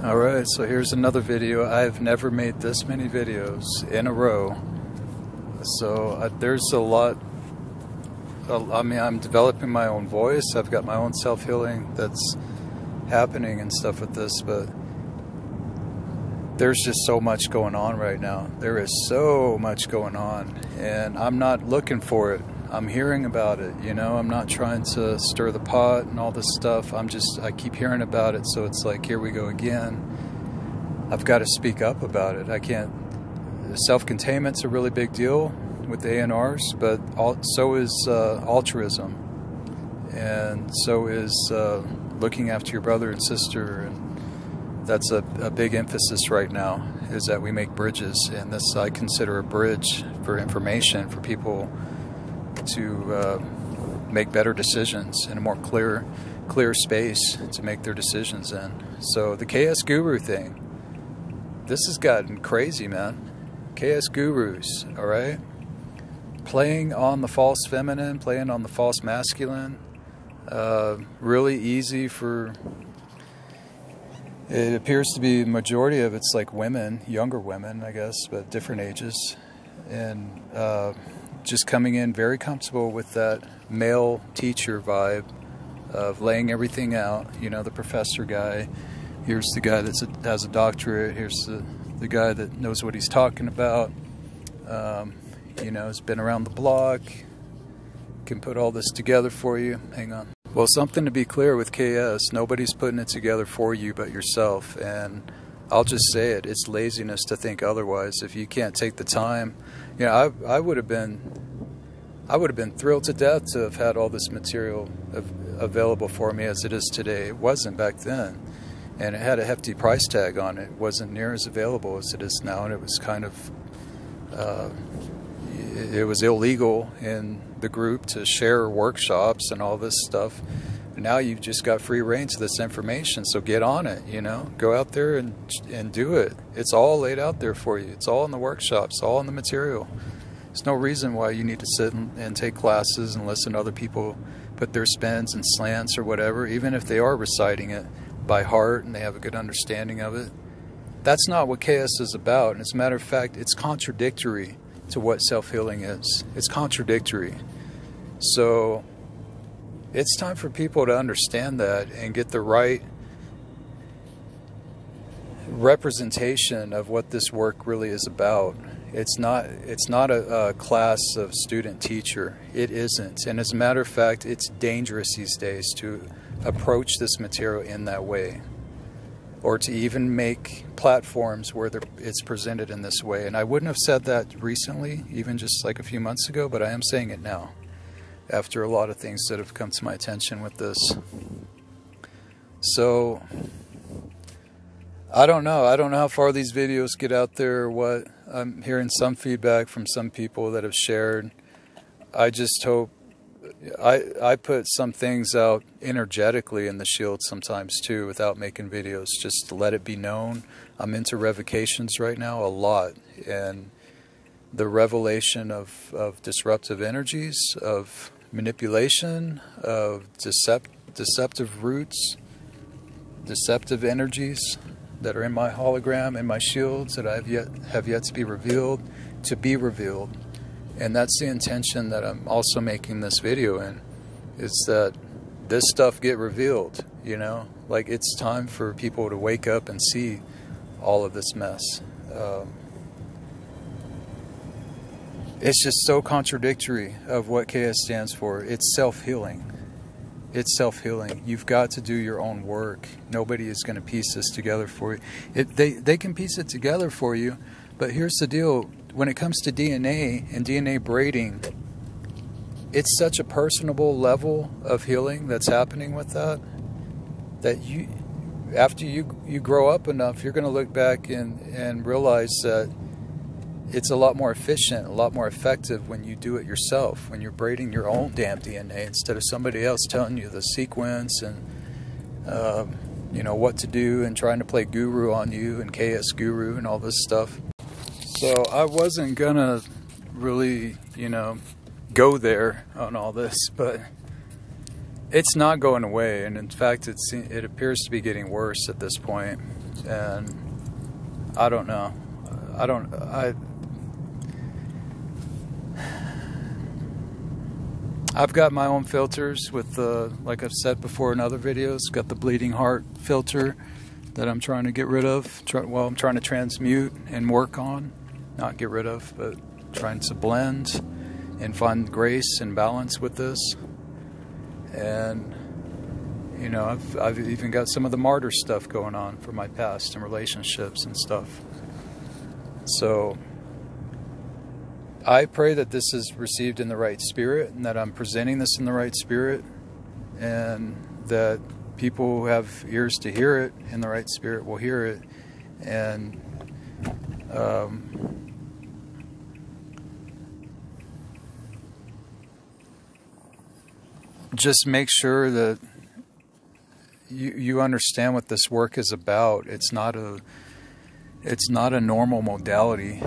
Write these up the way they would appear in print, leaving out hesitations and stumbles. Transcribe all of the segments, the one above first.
Alright, so here's another video. I've never made this many videos in a row. So there's a lot. I mean, I'm developing my own voice. I've got my own self-healing that's happening and stuff with this, but there's just so much going on right now. There is so much going on, and I'm not looking for it. I'm hearing about it, you know. I'm not trying to stir the pot and all this stuff. I keep hearing about it, so it's like, here we go again. I've got to speak up about it. I can't. Self-containment's a really big deal with the ANRs, but so is altruism, and so is looking after your brother and sister, and that's a big emphasis right now, is that we make bridges, and this I consider a bridge for information for people to make better decisions in a more clear space to make their decisions in. So the KS Guru thing, this has gotten crazy, man. KS Gurus, alright? Playing on the false feminine, playing on the false masculine. Really easy for... It appears to be the majority of it's like women, younger women, I guess, but different ages. And just coming in very comfortable with that male teacher vibe of laying everything out. You know, the professor guy. Here's the guy that has a doctorate. Here's the guy that knows what he's talking about. You know, has been around the block. Can put all this together for you. Hang on. Well, something to be clear with KS, nobody's putting it together for you but yourself, and I'll just say it, it's laziness to think otherwise. If you can't take the time, you know, I would have been thrilled to death to have had all this material available for me as it is today. It wasn't back then, and it had a hefty price tag on it. It wasn't near as available as it is now, and it was kind of it was illegal in the group to share workshops and all this stuff. Now you've just got free reign to this information, so get on it, you know. Go out there and do it. It's all laid out there for you. It's all in the workshops, all in the material. There's no reason why you need to sit and take classes and listen to other people put their spins and slants or whatever, even if they are reciting it by heart and they have a good understanding of it. That's not what KS is about, and as a matter of fact, it's contradictory to what self-healing is. It's contradictory. So it's time for people to understand that and get the right representation of what this work really is about. It's not a class of student teacher. It isn't. And as a matter of fact, it's dangerous these days to approach this material in that way, or to even make platforms where it's presented in this way. And I wouldn't have said that recently, even just like a few months ago, but I am saying it now, after a lot of things that have come to my attention with this. So, I don't know how far these videos get out there or what. I'm hearing some feedback from some people that have shared. I just hope, I put some things out energetically in the shield sometimes too, without making videos, just to let it be known. I'm into revocations right now a lot, and the revelation of disruptive energies, of manipulation, of deceptive roots, deceptive energies that are in my hologram, in my shields, that have yet to be revealed, And that's the intention that I'm also making this video in, is that this stuff get revealed, you know? Like, it's time for people to wake up and see all of this mess. It's just so contradictory of what KS stands for. It's self-healing. It's self-healing. You've got to do your own work. Nobody is going to piece this together for you. They can piece it together for you, but here's the deal. When it comes to DNA and DNA braiding, it's such a personable level of healing that's happening with that you, after you grow up enough, you're going to look back and realize that it's a lot more efficient, a lot more effective when you do it yourself, when you're braiding your own damn DNA instead of somebody else telling you the sequence and you know, what to do and trying to play guru on you and KS Guru and all this stuff. So I wasn't gonna really, you know, go there on all this, but it's not going away, and in fact it appears to be getting worse at this point. And I don't know. I've got my own filters with the, like I've said before in other videos, got the bleeding heart filter that I'm trying to get rid of. I'm trying to transmute and work on, not get rid of, but trying to blend and find grace and balance with this. And you know, I've even got some of the martyr stuff going on from my past and relationships and stuff. So I pray that this is received in the right spirit, and that I'm presenting this in the right spirit, and that people who have ears to hear it in the right spirit will hear it. And just make sure that you understand what this work is about. It's not a normal modality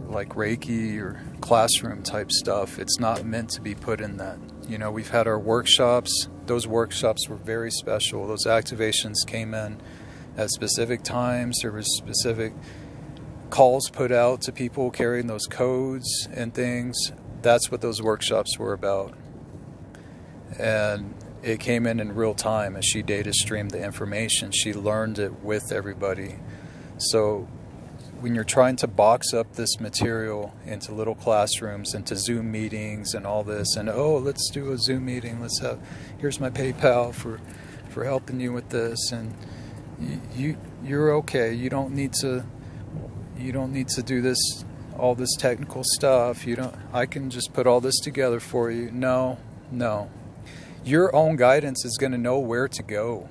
like Reiki or classroom type stuff. It's not meant to be put in that. You know, we've had our workshops. Those workshops were very special. Those activations came in at specific times. There was specific calls put out to people carrying those codes and things. That's what those workshops were about. And it came in real time as she data streamed the information. She learned it with everybody. So when you're trying to box up this material into little classrooms, into Zoom meetings and all this, and oh, let's do a Zoom meeting, here's my PayPal for helping you with this, and you're okay. You don't need to do this, all this technical stuff. I can just put all this together for you. No. Your own guidance is going to know where to go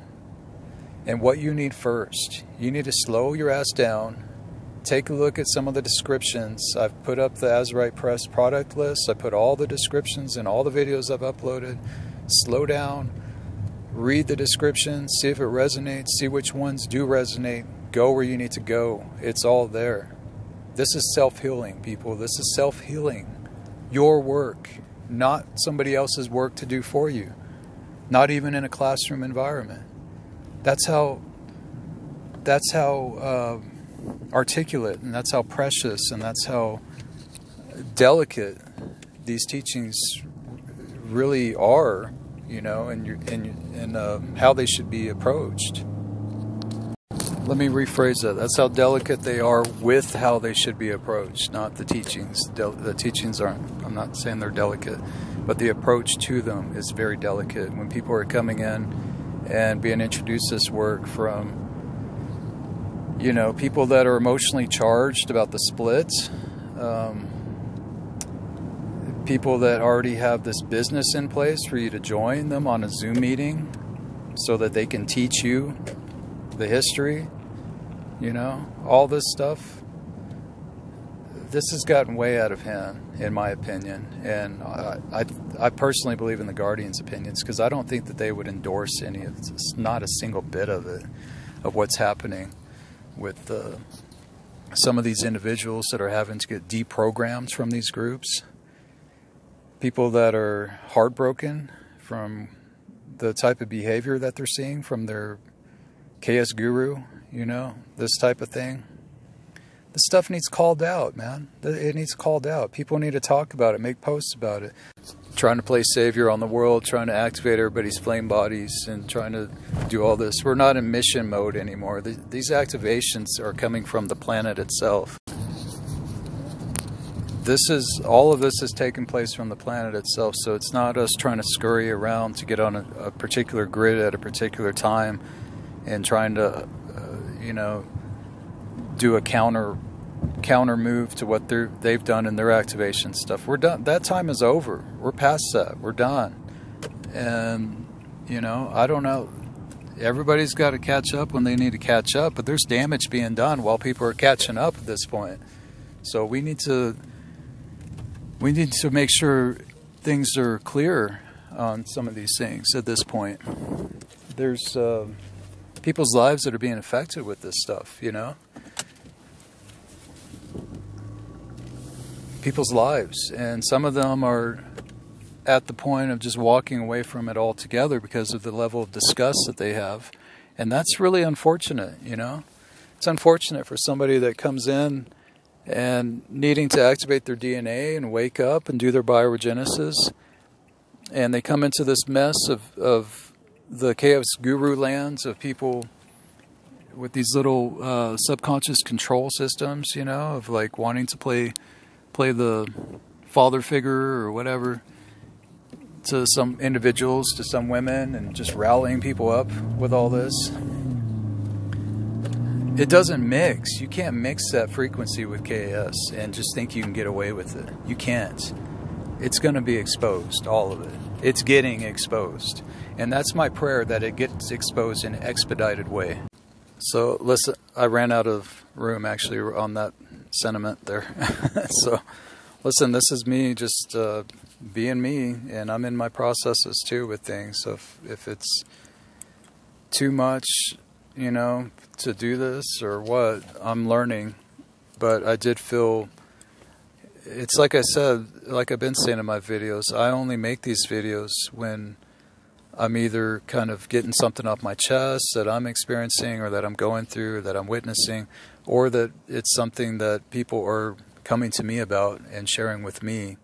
and what you need first. You need to slow your ass down. Take a look at some of the descriptions. I've put up the Azurite Press product list. I put all the descriptions in all the videos I've uploaded. Slow down. Read the descriptions. See if it resonates. See which ones do resonate. Go where you need to go. It's all there. This is self-healing, people. This is self-healing. Your work, not somebody else's work to do for you. Not even in a classroom environment. That's how articulate, and that's how precious, and that's how delicate these teachings really are, you know, and how they should be approached. Let me rephrase that. That's how delicate they are with how they should be approached, not the teachings. The teachings aren't, I'm not saying they're delicate, but the approach to them is very delicate. When people are coming in and being introduced to this work from, you know, people that are emotionally charged about the split, people that already have this business in place for you to join them on a Zoom meeting so that they can teach you the history, you know, all this stuff. This has gotten way out of hand, in my opinion, and I personally believe in the Guardians' opinions, because I don't think that they would endorse any of this, not a single bit of it, of what's happening with some of these individuals that are having to get deprogrammed from these groups. People that are heartbroken from the type of behavior that they're seeing from their KS guru, you know, this type of thing. This stuff needs called out, man. It needs called out. People need to talk about it, make posts about it. Trying to play savior on the world, trying to activate everybody's flame bodies, and trying to do all this. We're not in mission mode anymore. These activations are coming from the planet itself. All of this is taking place from the planet itself, so it's not us trying to scurry around to get on a particular grid at a particular time and trying to, you know, do a counter move to what they've done in their activation stuff. We're done. That time is over. We're past that. We're done. And, you know, I don't know. Everybody's got to catch up when they need to catch up, but there's damage being done while people are catching up at this point. So we need to make sure things are clear on some of these things at this point. There's people's lives that are being affected with this stuff, you know? People's lives, and some of them are at the point of just walking away from it altogether because of the level of disgust that they have. And that's really unfortunate, you know. It's unfortunate for somebody that comes in and needing to activate their DNA and wake up and do their bioregenesis, and they come into this mess of the chaos guru lands of people with these little subconscious control systems, you know, of like wanting to play the father figure or whatever to some individuals, to some women, and just rallying people up with all this. It doesn't mix. You can't mix that frequency with KAS and just think you can get away with it. You can't. It's going to be exposed, all of it. It's getting exposed. And that's my prayer, that it gets exposed in an expedited way. So listen, I ran out of room actually on that sentiment there. So listen, this is me just being me, and I'm in my processes too with things. So if it's too much, you know, to do this or what, I'm learning. But I did feel, it's like I said, like I've been saying in my videos, I only make these videos when I'm either kind of getting something off my chest that I'm experiencing or that I'm going through, that I'm witnessing, or that it's something that people are coming to me about and sharing with me.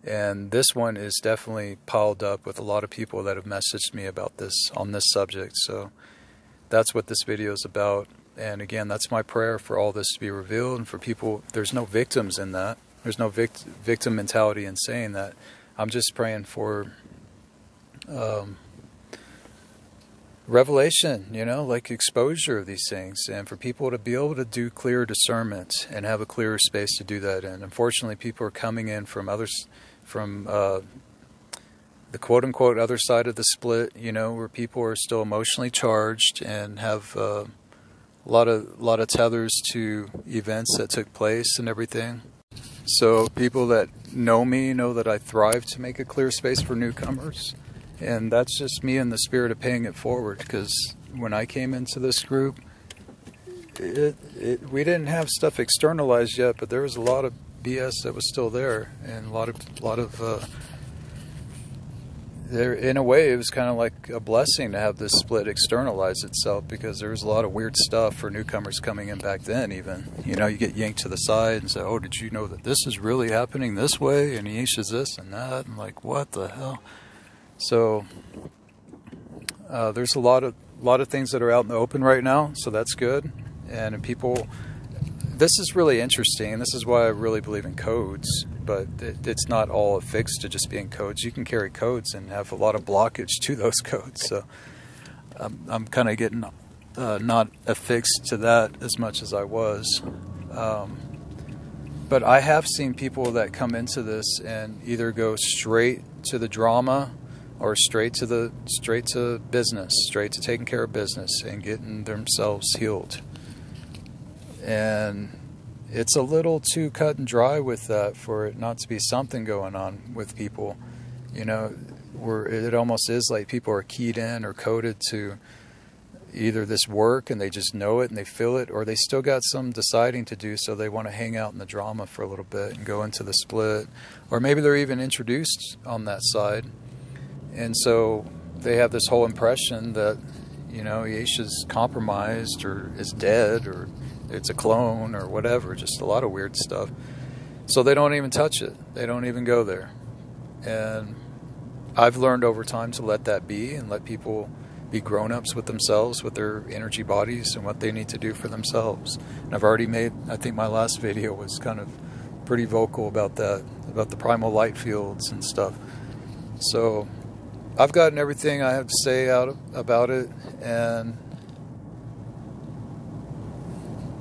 And this one is definitely piled up with a lot of people that have messaged me about this, on this subject. So that's what this video is about. And again, that's my prayer, for all this to be revealed, and for people, there's no victims in that. There's no victim mentality in saying that. I'm just praying for revelation, you know, like exposure of these things, and for people to be able to do clear discernment and have a clearer space to do that in. Unfortunately, people are coming in from others, from the quote-unquote other side of the split, you know, where people are still emotionally charged and have a lot of tethers to events that took place and everything. So people that know me know that I thrive to make a clear space for newcomers. And that's just me in the spirit of paying it forward, because when I came into this group, we didn't have stuff externalized yet, but there was a lot of BS that was still there, and a lot of there, in a way, it was kind of like a blessing to have this split externalize itself, because there was a lot of weird stuff for newcomers coming in back then. Even, you know, you get yanked to the side and say, "Oh, did you know that this is really happening this way?" And E-LAisa's this and that, and like, what the hell? So there's a lot of things that are out in the open right now, so that's good. And people, this is really interesting, and this is why I really believe in codes. But it's not all affixed to just being codes. You can carry codes and have a lot of blockage to those codes. So I'm kind of getting not affixed to that as much as I was. But I have seen people that come into this and either go straight to the drama, or straight to business, straight to taking care of business and getting themselves healed. And it's a little too cut and dry with that for it not to be something going on with people. You know, where it almost is like people are keyed in or coded to either this work and they just know it and they feel it, or they still got some deciding to do, so they want to hang out in the drama for a little bit and go into the split. Or maybe they're even introduced on that side. And so they have this whole impression that, you know, E-LAisa's compromised or is dead or it's a clone or whatever, just a lot of weird stuff. So they don't even touch it. They don't even go there. And I've learned over time to let that be and let people be grown-ups with themselves, with their energy bodies and what they need to do for themselves. And I've already made, I think my last video was kind of pretty vocal about that, about the primal light fields and stuff. So I've gotten everything I have to say out about it, and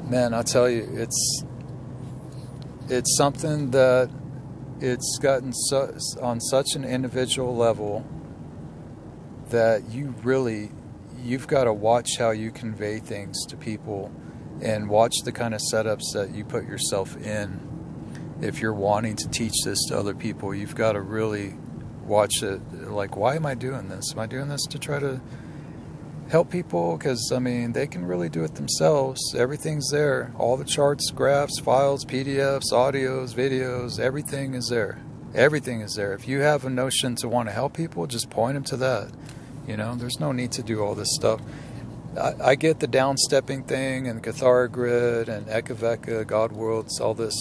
man, I tell you, it's something that it's gotten on such an individual level that you've got to watch how you convey things to people, and watch the kind of setups that you put yourself in. If you're wanting to teach this to other people, you've got to really watch it. Like, why am I doing this? Am I doing this to try to help people? Because, I mean, they can really do it themselves. Everything's there. All the charts, graphs, files, PDFs, audios, videos, everything is there. Everything is there. If you have a notion to want to help people, just point them to that. You know, there's no need to do all this stuff. I get the downstepping thing and Cathara Grid and Ekaveka, God Worlds, all this.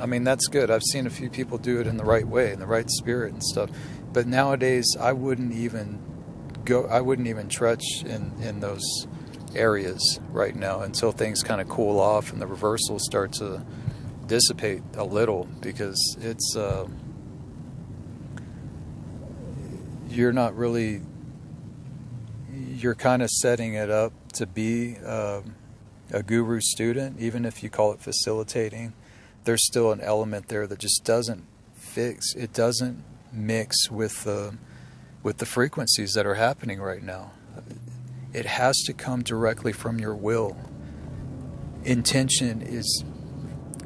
I mean, that's good. I've seen a few people do it in the right way, in the right spirit and stuff. But nowadays, I wouldn't even trudge in those areas right now until things kind of cool off and the reversals start to dissipate a little, because it's you're kind of setting it up to be a guru student. Even if you call it facilitating, there's still an element there that just doesn't mix with the frequencies that are happening right now. It has to come directly from your will. Intention is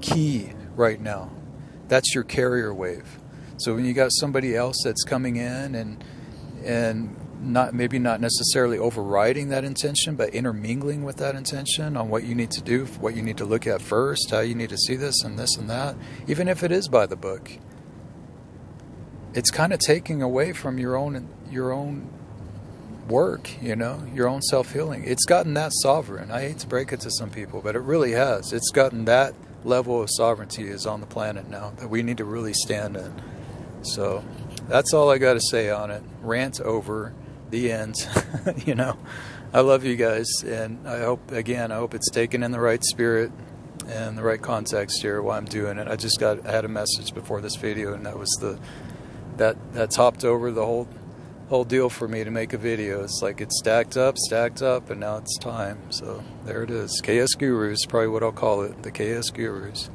key right now. That's your carrier wave. So when you got somebody else that's coming in and maybe not necessarily overriding that intention, but intermingling with that intention on what you need to do, what you need to look at first, how you need to see this and that, even if it is by the book, it's kind of taking away from your own work, you know, your own self-healing. It's gotten that sovereign. I hate to break it to some people, but it really has. It's gotten that level of sovereignty is on the planet now that we need to really stand in. So that's all I got to say on it. Rant over. The end. You know, I love you guys, and I hope it's taken in the right spirit and the right context here while I'm doing it. I had a message before this video, and that was that topped over the whole deal for me to make a video. It's like it's stacked up, and now it's time. So there it is. KS Gurus, probably what I'll call it, the KS Gurus.